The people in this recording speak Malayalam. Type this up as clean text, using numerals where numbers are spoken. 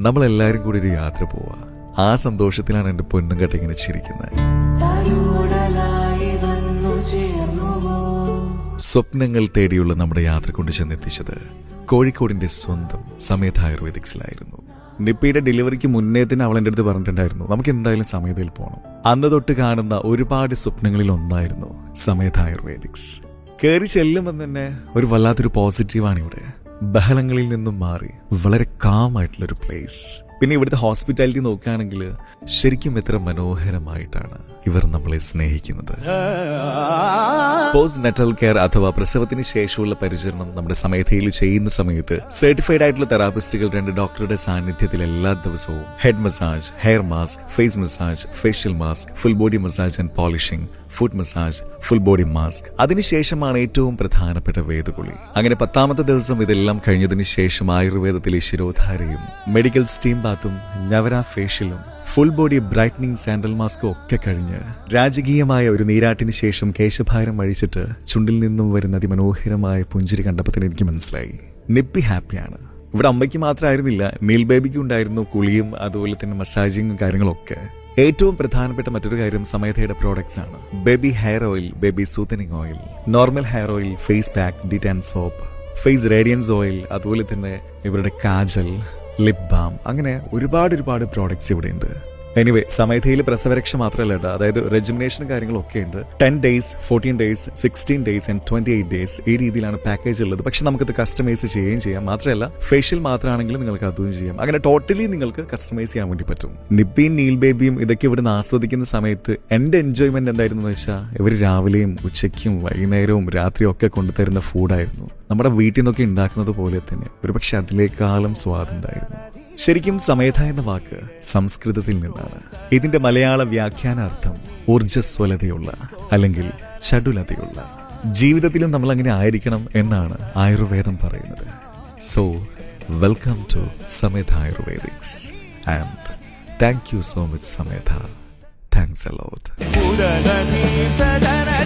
നമ്മളെല്ലാരും കൂടി ഒരു യാത്ര പോവാ. ആ സന്തോഷത്തിലാണ് എന്റെ പൊന്നും കെട്ട ഇങ്ങനെ ചിരിക്കുന്നത്. സ്വപ്നങ്ങൾ തേടിയുള്ള നമ്മുടെ യാത്ര കൊണ്ട് ചെന്നെത്തിച്ചത് കോഴിക്കോടിന്റെ സ്വന്തം സമേത ആയുർവേദിക്സിലായിരുന്നു. നിപ്പിയുടെ ഡെലിവറിക്ക് മുന്നേ തന്നെ അവൾ എൻ്റെ അടുത്ത് പറഞ്ഞിട്ടുണ്ടായിരുന്നു, നമുക്ക് എന്തായാലും സമേതയിൽ പോകണം. അന്ന് തൊട്ട് കാണുന്ന ഒരുപാട് സ്വപ്നങ്ങളിൽ ഒന്നായിരുന്നു സമേത ആയുർവേദിക്സ്. കയറി ചെല്ലുമ്പോൾ തന്നെ ഒരു വല്ലാത്തൊരു പോസിറ്റീവാണ് ഇവിടെ. ബഹളങ്ങളിൽ നിന്നും മാറി വളരെ കാമായിട്ടുള്ളൊരു പ്ലേസ്. പിന്നെ ഇവിടുത്തെ ഹോസ്പിറ്റാലിറ്റി നോക്കുകയാണെങ്കിൽ ശരിക്കും എത്ര മനോഹരമായിട്ടാണ് ഇവർ നമ്മളെ സ്നേഹിക്കുന്നത്. പോസ്റ്റ് നറ്റൽ കെയർ അഥവാ പ്രസവത്തിന് ശേഷമുള്ള പരിചരണം നമ്മുടെ സമേതയിൽ ചെയ്യുന്ന സമയത്ത് സർട്ടിഫൈഡ് ആയിട്ടുള്ള തെറാപ്പിസ്റ്റുകൾ 2 ഡോക്ടറുടെ സാന്നിധ്യത്തിൽ എല്ലാ ദിവസവും head massage, hair mask, face massage, facial mask, full body massage and polishing, foot massage, full body mask. അതിനുശേഷമാണ് ഏറ്റവും പ്രധാനപ്പെട്ട വേദകുളി. അങ്ങനെ 10ാമത്തെ ദിവസം ഇതെല്ലാം കഴിഞ്ഞതിന് ശേഷം ആയുർവേദത്തിലെ ശിരോധാരയും മെഡിക്കൽ സ്റ്റീം ബാത്തും നവര ഫേഷ്യലും ഫുൾ ബോഡി ബ്രൈറ്റനിങ് സാൻഡൽ മാസ്കും ഒക്കെ കഴിഞ്ഞ് രാജകീയമായ ഒരു നീരാട്ടിന് ശേഷം കേശഭാരം അഴിച്ചിട്ട് ചുണ്ടിൽ നിന്നും വരുന്ന അതിമനോഹരമായ പുഞ്ചിരി കണ്ടപ്പോൾ തന്നെ എനിക്ക് മനസ്സിലായി നിപ്പി ഹാപ്പിയാണ്. ഇവിടെ അമ്മയ്ക്ക് മാത്രമായിരുന്നില്ല, നീൽ ബേബിക്കും ഉണ്ടായിരുന്നു കുളിയും അതുപോലെ തന്നെ മസാജിങ്ങും കാര്യങ്ങളൊക്കെ. ഏറ്റവും പ്രധാനപ്പെട്ട മറ്റൊരു കാര്യം സമേതയുടെ പ്രോഡക്ട്സ് ആണ്. Baby hair oil, baby soothing oil, normal hair oil, face pack, detan soap, face radiance oil, അതുപോലെ തന്നെ ഇവരുടെ കാജൽ, ലിപ് ബാം, അങ്ങനെ ഒരുപാട് പ്രോഡക്ട്സ് ഇവിടെ ഉണ്ട്. എനിവേ സമേതയിൽ പ്രസവരക്ഷ മാത്രമല്ല കേട്ടോ, അതായത് റെജിമിനേഷനും കാര്യങ്ങളൊക്കെ ഉണ്ട്. 10 days, 14 days, 16 days and 28 days ഈ രീതിയിലാണ് പാക്കേജ് ഉള്ളത്. പക്ഷെ നമുക്കത് കസ്റ്റമൈസ് ചെയ്യുകയും ചെയ്യാം. മാത്രമല്ല ഫേഷ്യൽ മാത്രമാണെങ്കിൽ നിങ്ങൾക്ക് അതും ചെയ്യാം. അങ്ങനെ ടോട്ടലി നിങ്ങൾക്ക് കസ്റ്റമൈസ് ചെയ്യാൻ വേണ്ടി പറ്റും. നിപ്പിയും നീൽ ബേബിയും ഇതൊക്കെ ഇവിടുന്ന് ആസ്വദിക്കുന്ന സമയത്ത് എന്റെ എൻജോയ്മെന്റ് എന്തായിരുന്നു എന്ന് വെച്ചാൽ ഇവർ രാവിലെയും ഉച്ചയ്ക്കും വൈകുന്നേരവും രാത്രിയും ഒക്കെ കൊണ്ടുതരുന്ന ഫൂഡായിരുന്നു. നമ്മുടെ വീട്ടിൽ നിന്നൊക്കെ ഉണ്ടാക്കുന്നത് പോലെ തന്നെ ഒരുപക്ഷെ അതിലേക്കാളും സ്വാദുണ്ടായിരുന്നു. ശരിക്കും സമേത എന്ന വാക്ക് സംസ്കൃതത്തിൽ നിന്നാണ്. ഇതിന്റെ മലയാള വ്യാഖ്യാനാർത്ഥം ഊർജ്ജസ്വലതയുള്ള അല്ലെങ്കിൽ ചടുലതയുള്ള. ജീവിതത്തിലും നമ്മൾ അങ്ങനെ ആയിരിക്കണം എന്നാണ് ആയുർവേദം പറയുന്നത്. So welcome to Sametha Ayurvedics and thank you so much Sametha. Thanks a lot.